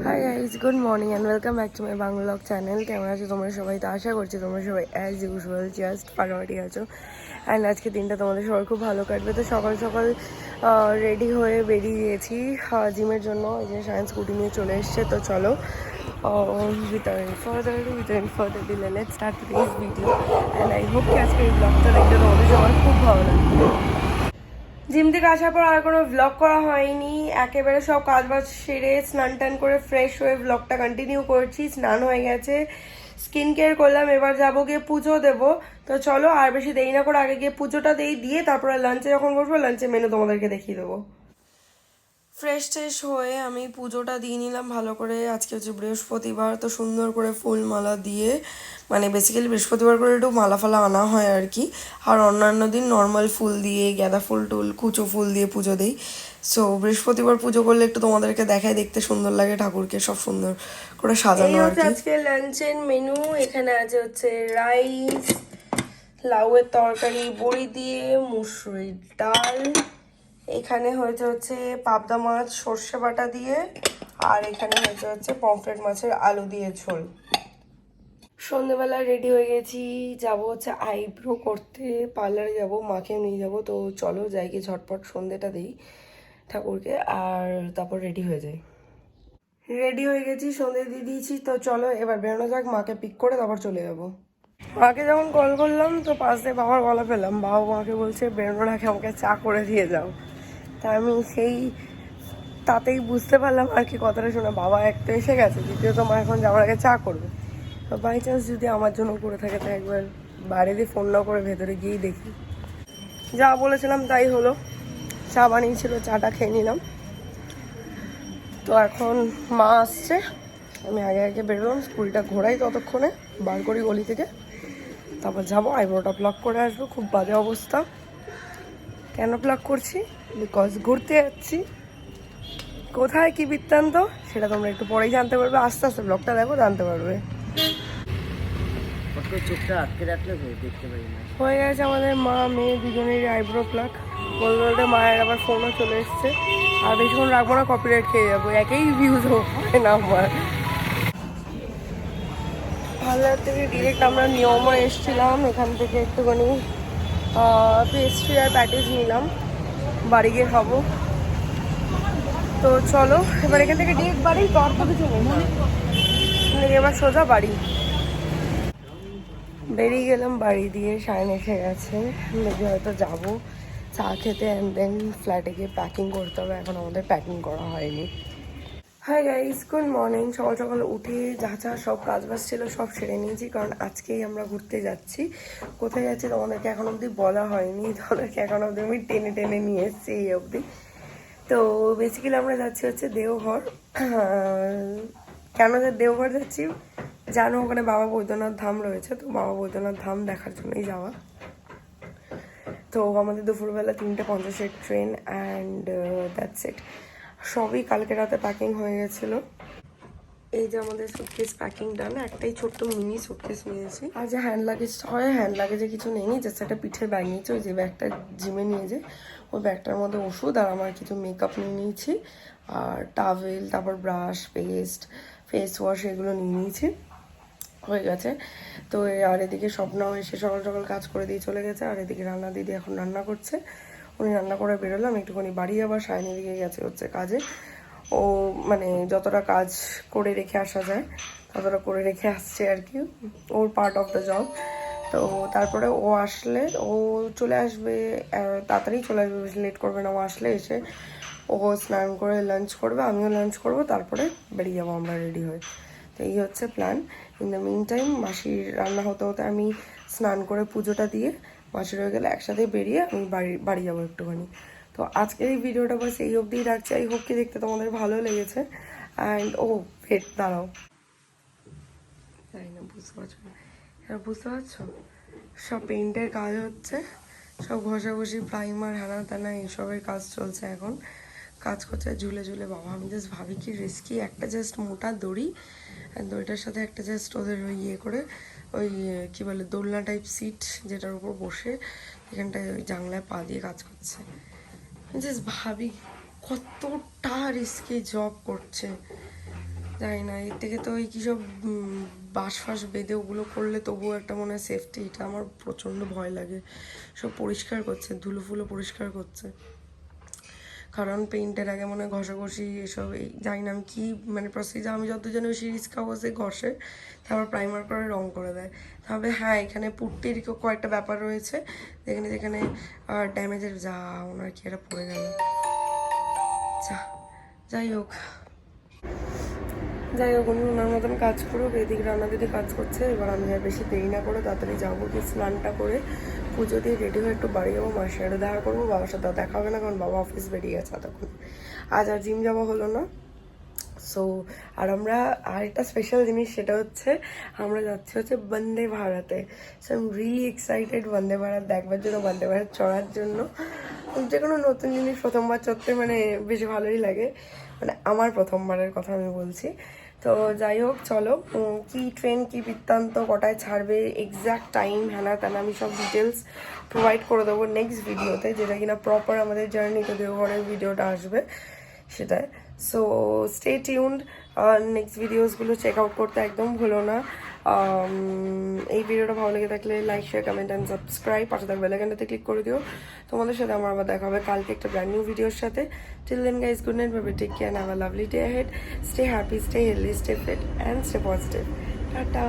Hi guys, good morning and welcome back to my Bangla blog channel. কেমন আছো তোমরা সবাই? তো আশা করছি তোমরা সবাই অ্যাজ ইউজুয়াল জাস্ট ফাটাফাটি আছো। অ্যান্ড আজকে দিনটা তোমাদের সবার খুব ভালো কাটবে। তো সকাল সকাল রেডি হয়ে বেরিয়ে গিয়েছি জিমের জন্য। এই যে সায়েন্স স্কুটি নিয়ে চলে এসছে। তো চলো without further delay let's start today's video. And I hope কি আজকে এই ব্লগটা দেখতে তোমাদের সবার খুব ভালো লাগবে। জিম থেকে আসার পর আর কোনো ভ্লগ করা হয়নি, একেবারে সব কাজ বাজ সেরে স্নান টান করে ফ্রেশ হয়ে ভ্লগটা কন্টিনিউ করছি। স্নান হয়ে গেছে, স্কিন কেয়ার করলাম, এবার যাবো গিয়ে পুজো দেবো। তো চলো আর বেশি দেরি না করে আগে গিয়ে পুজোটা দিয়ে তারপরে লাঞ্চে যখন বসবো লাঞ্চে মেনু তোমাদেরকে দেখিয়ে দেবো। ফ্রেশ ট্রেশ হয়ে আমি পুজোটা দিয়ে নিলাম ভালো করে। আজকে হচ্ছে বৃহস্পতিবার, তো সুন্দর করে ফুল মালা দিয়ে, মানে বেসিক্যালি বৃহস্পতিবার করে একটু মালা ফালা আনা হয় আর কি। আর অন্যান্য দিন নর্মাল ফুল দিয়ে, গাঁদা ফুল টুল কুচো ফুল দিয়ে পুজো দিই। সো বৃহস্পতিবার পুজো করলে একটু তোমাদেরকে দেখায়, দেখতে সুন্দর লাগে, ঠাকুরকে সব সুন্দর করে সাজানো আর কি। আজকে লাঞ্চের মেনু এখানে আছে হচ্ছে রাইস, লাউয়ের তরকারি, বড়ি দিয়ে, মুসুরির ডাল, এখানে হয়েছে হচ্ছে পাবদা মাছ সর্ষে বাটা দিয়ে, আর এখানে হয়েছে হচ্ছে পমফ্রেট মাছের আলু দিয়ে ঝোল। সন্ধেবেলা রেডি হয়ে গেছি, যাব হচ্ছে আইব্রো করতে, পার্লারে যাব, মাকে নিয়ে যাব। তো চলো যাই কি ঝটপট সন্ধেটা দিই ঠাকুরকে, আর তারপর রেডি হয়ে যাই। রেডি হয়ে গেছি, সন্ধে দিয়ে দিয়েছি। তো চলো এবার বেরোনো যাক, মাকে পিক করে তারপর চলে যাবো। মাকে যখন কল করলাম তো পাশ দিয়ে বাবার গলা পেলাম, বাবা মাকে বলছে বেরোনোর আগে আমাকে চা করে দিয়ে যাও। তা আমি সেই তাতেই বুঝতে পারলাম আর কি কথাটা শুনে, বাবা এক তো এসে গেছে, দ্বিতীয়ত মা এখন যাওয়ার আগে চা করবে। তো বাই চান্স যদি আমার জন্য করে থাকে তো একবার বাইরে দিয়ে ফোন না করে ভেতরে গিয়েই দেখি। যা বলেছিলাম তাই হলো, চা বানিয়েছিল, চাটা খেয়ে নিলাম। তো এখন মা আসছে, আমি আগে আগে বেরোলাম, স্কুলটা ঘোরাই ততক্ষণে, বার করি গলি থেকে, তারপর যাবো আইব্রোটা প্লাক করে আসবো। খুব বাজে অবস্থা। কেন প্লাক করছি? বিকজ ঘুরতে যাচ্ছি। কোথায় কি বৃত্তান্ত সেটা তোমরা একটু পরেই জানতে পারবে, আস্তে আস্তে ব্লগটা দেখো জানতে পারবে। হয়ে গেছে আমাদের মা মেয়ে দুজনেরই আইব্রো প্লাক। বলতে বলতে মায়ের আবার ফোনও চলে এসছে, আর বেশিক্ষণ রাখবো না, কপিরাইট খেয়ে যাবো। একেই ভিউজ হয় না আমার। পার্লার থেকে ডিরেক্ট আমরা নিয়মও এসেছিলাম, এখান থেকে একটুখানি পেস্ট্রি আর প্যাটিস নিলাম, বাড়ি গিয়ে খাবো। তো চলো এবার এখান থেকে ডিরেক্ট বাড়ি, তর তো কিছু নেই, এবার সোজা বাড়ি। বেরিয়ে গেলাম বাড়ি দিয়ে, সায়ন এসে গেছে, মেবি হয়তো যাবো চা খেতে, অ্যান্ড দেন ফ্ল্যাটে গিয়ে প্যাকিং করতে হবে। এখন আমাদের প্যাকিং করা হয়নি। Hi guys, good morning. সকাল সকাল উঠে যা যা সব কাজ বাজ ছিল সব সেরে নিয়েছি, কারণ আজকেই আমরা ঘুরতে যাচ্ছি। কোথায় যাচ্ছি তোমাদেরকে এখন অবধি বলা হয়নি, তোমাদেরকে এখন অবধি আমি টেনে টেনে নিয়ে এসেছি এই অবধি। তো বেসিক্যালি আমরা যাচ্ছি হচ্ছে দেওঘর। কেন যে দেওঘর যাচ্ছি জানো, ওখানে বাবা বৈদ্যনাথ ধাম রয়েছে, তো বাবা বৈদ্যনাথ ধাম দেখার জন্যই যাওয়া। তো আমাদের দুপুরবেলা 3:50 ট্রেন, অ্যান্ড দ্যাটস ইট। সবই কালকে রাতে প্যাকিং হয়ে গেছিলো। এই যে আমাদের সুটকেস প্যাকিং ডান, একটাই ছোট্ট মিনি সুটকেস নিয়েছি। আর যে হ্যান্ড লাগেজ হয়, হ্যান্ড লাগেজে কিছু নেই, জাস্ট একটা পিঠের ব্যাগ নিয়েছি, ওই যে ব্যাগটা জিমে নিয়ে যে ওই ব্যাগটার মধ্যে ওষুধ আর আমার কিছু মেকআপ নিয়ে নিয়েছি, আর টাওয়েল, তারপর ব্রাশ, পেস্ট, ফেস ওয়াশ, এগুলো নিয়ে নিয়েছি। হয়ে গেছে। তো আর এদিকে স্বপ্নাও এসে সকাল সকাল কাজ করে দিয়ে চলে গেছে, আর এদিকে রান্না দিদি এখন রান্না করছে। উনি রান্না করে বেরোলাম, একটুখানি বাড়ি আবার সায়নের দিকে গেছে হচ্ছে কাজে। ও মানে যতটা কাজ করে রেখে আসা যায় ততটা করে রেখে আসছে আর কি, ওর পার্ট অফ দ্য জব। তো তারপরে ও আসলে ও চলে আসবে, তাড়াতাড়ি চলে আসবে, বেশি লেট করবে না। ও আসলে এসে ও স্নান করে লাঞ্চ করবে, আমিও লাঞ্চ করবো, তারপরে বেরিয়ে যাবো আমরা রেডি হয়ে। তো এই হচ্ছে plan. In the meantime মাসির রান্না হতে হতে আমি স্নান করে পুজোটা দিয়ে মাসির হয়ে গেলে একসাথে বেরিয়ে আমি বাড়ি যাবো একটুখানি। তো আজকের এই ভিডিওটা বাস এই অবধিই রাখছি। আই হোপ কি দেখতে তোমাদের ভালো লেগেছে। অ্যান্ড ও ভেট দাঁড়াও, জানি না বুঝতে পারছো না, এবার বুঝতে পারছো, সব পেইন্টের কাজ হচ্ছে, সব ঘষাঘষি, প্রাইমার, হ্যানা ত্যানা এইসবের কাজ চলছে এখন। কাজ করছে ঝুলে ঝুলে। বাবা আমি জাস্ট ভাবি কি রিস্কি, একটা জাস্ট মোটা দড়ি, আর দড়িটার সাথে একটা জাস্ট ওদের ওই ইয়ে করে ওই কী বলে দোলনা টাইপ সিট, যেটার উপর বসে এখানটায় ওই জানলায় পা দিয়ে কাজ করছে। জাস্ট ভাবি কতটা রিস্কি জব করছে। জানি না, এর থেকে তো ওই কী সব বাঁশ ফাঁস বেঁধে ওগুলো করলে তবুও একটা মনে হয় সেফটি। এটা আমার প্রচণ্ড ভয় লাগে। সব পরিষ্কার করছে, ধুলো ফুলো পরিষ্কার করছে, কারণ পেইন্টের আগে মনে হয় ঘষাঘষি এসব, এই জানি না আমি কী মানে প্রসিজার, আমি যত জানি ওই সিরিজ কাগজে ঘষে তারপর প্রাইমার করে রং করে দেয়। তবে হ্যাঁ, এখানে পুট্টির কয়েকটা ব্যাপার রয়েছে যেখানে যেখানে ড্যামেজের, যা ওনার কি এটা পড়ে গেল, যাই হোক উনি ওনার মতন কাজ করুক, এদিকে রান্না দিদি কাজ করছে। এবার আমি আর বেশি দেরি না করে তাড়াতাড়ি যাবো, কি স্নানটা করে পুজো দিয়ে রেডি হয়ে একটু বাড়ি যাবো, মার সাথে দেখা করবো। বাবার সাথে দেখা হবে না, কারণ বাবা অফিস বেরিয়ে গেছে তখন, আজ আর জিম যাওয়া হলো না। সো আর আমরা আরেকটা স্পেশাল জিনিস, সেটা হচ্ছে আমরা যাচ্ছি হচ্ছে বন্দে ভারতে। So I am really excited Vande Bharat দেখবার জন্য, বন্দে ভারত চড়ার জন্য। যে কোনো নতুন জিনিস প্রথমবার চড়তে মানে বেশ ভালোই লাগে, মানে আমার প্রথমবারের কথা আমি বলছি। তো যাই হোক, চলো কি ট্রেন, কি বৃত্তান্ত, কটায় ছাড়বে, এক্স্যাক্ট টাইম, হ্যানা ত্যানা আমি সব ডিটেলস প্রোভাইড করে দেবো নেক্সট ভিডিওতে, যেটা কিনা প্রপার আমাদের জার্নি তো দেওঘরের ভিডিওটা আসবে সেটাই। সো স্টে টিউনড, নেক্সট ভিডিওসগুলো চেক আউট করতে একদম ভুলো না। এই ভিডিওটা ভালো লেগে থাকলে like, share, comment and subscribe, পাশে থাকবে বেল আইকনটাতে ক্লিক করে দিও। তোমাদের সাথে আমার আবার দেখা হবে কালকে একটা ব্র্যান্ড নিউ ভিডিওর সাথে। Till then guys, good night, bye, take care, have a lovely day ahead, stay happy, stay healthy, stay fit and stay positive. Tata.